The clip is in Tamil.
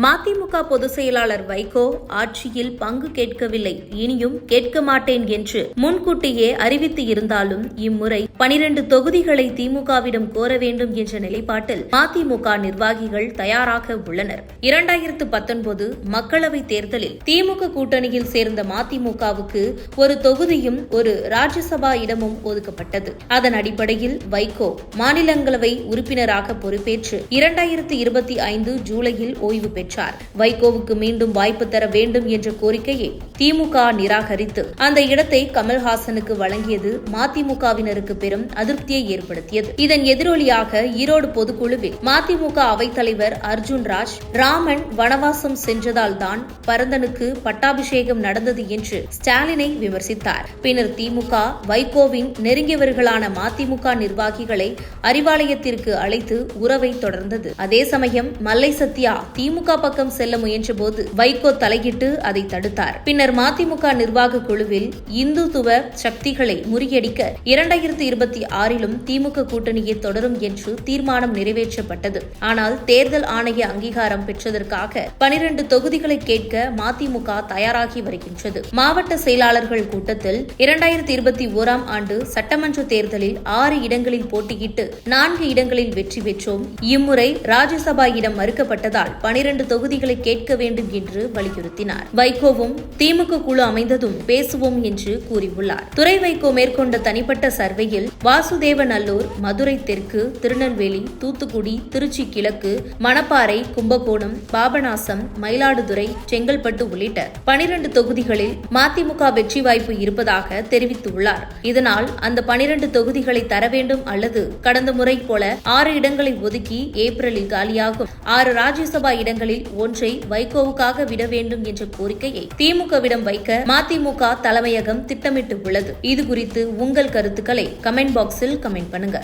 மதிமுக பொதுச் செயலாளர் வைகோ ஆட்சியில் பங்கு கேட்கவில்லை, இனியும் கேட்க மாட்டேன் என்று முன்கூட்டியே அறிவித்து இருந்தாலும் இம்முறை 12 தொகுதிகளை திமுகவிடம் கோர வேண்டும் என்ற நிலைப்பாட்டில் மதிமுக நிர்வாகிகள் தயாராக உள்ளனர். 2019 மக்களவைத் தேர்தலில் திமுக கூட்டணியில் சேர்ந்த மதிமுகவுக்கு ஒரு தொகுதியும் ஒரு ராஜ்யசபா இடமும் ஒதுக்கப்பட்டது. அதன் அடிப்படையில் வைகோ மாநிலங்களவை உறுப்பினராக பொறுப்பேற்று 2025 ஜூலையில் ஓய்வு பெற்றார். வைகோவுக்கு மீண்டும் வாய்ப்பு தர வேண்டும் என்ற கோரிக்கையை திமுக நிராகரித்து அந்த இடத்தை கமல்ஹாசனுக்கு வழங்கியது மதிமுகவினருக்கு பெரும் அதிருப்தியை ஏற்படுத்தியது. இதன் எதிரொலியாக ஈரோடு பொதுக்குழுவில் மதிமுக அவைத்தலைவர் அர்ஜுன் ராஜ், ராமன் வனவாசம் சென்றதால் தான் பரந்தனுக்கு பட்டாபிஷேகம் நடந்தது என்று ஸ்டாலினை விமர்சித்தார். பின்னர் திமுக வைகோவின் நெருங்கியவர்களான மதிமுக நிர்வாகிகளை அறிவாலயத்திற்கு அழைத்து உறவை தொடர்ந்தது. அதே சமயம் மல்லை சத்யா திமுக பக்கம் செல்ல முயன்றபோது வைகோ தலையிட்டு அதை தடுத்தார். பின்னர் மதிமுக நிர்வாக குழுவில் இந்துத்துவ சக்திகளை முறியடிக்க 2026லும் திமுக கூட்டணியை தொடரும் என்று தீர்மானம் நிறைவேற்றப்பட்டது. ஆனால் தேர்தல் ஆணைய அங்கீகாரம் பெற்றதற்காக 12 தொகுதிகளை கேட்க மதிமுக தயாராகி வருகின்றது. மாவட்ட செயலாளர்கள் கூட்டத்தில் 2021ஆம் ஆண்டு சட்டமன்ற தேர்தலில் 6 இடங்களில் போட்டியிட்டு 4 இடங்களில் வெற்றி பெற்றோம். இம்முறை ராஜ்யசபா இடம் மறுக்கப்பட்டதால் 12 தொகுதிகளை கேட்க வேண்டும் என்று வலியுறுத்தினார். வைகோவும் திமுக குழு அமைந்ததும் பேசுவோம் என்று கூறியுள்ளார். துரை வைகோ மேற்கொண்ட தனிப்பட்ட சர்வேயில் வாசுதேவநல்லூர், மதுரை தெற்கு, திருநெல்வேலி, தூத்துக்குடி, திருச்சி கிழக்கு, மணப்பாறை, கும்பகோணம், பாபநாசம், மயிலாடுதுறை, செங்கல்பட்டு உள்ளிட்ட 12 தொகுதிகளில் மதிமுக வெற்றி வாய்ப்பு இருப்பதாக தெரிவித்துள்ளார். இதனால் அந்த 12 தொகுதிகளை தர வேண்டும் அல்லது கடந்த முறை போல 6 இடங்களை ஒதுக்கி ஏப்ரலில் காலியாகும் 6 ராஜ்யசபா இடங்களில் ஒன்றை வைகோவுக்காக விட வேண்டும் என்ற கோரிக்கையை திமுகவிடம் வைக்க மதிமுக தலைமையகம் திட்டமிட்டு உள்ளது. இது குறித்து உங்கள் கருத்துக்களை கமெண்ட் பாக்ஸில் கமெண்ட் பண்ணுங்க.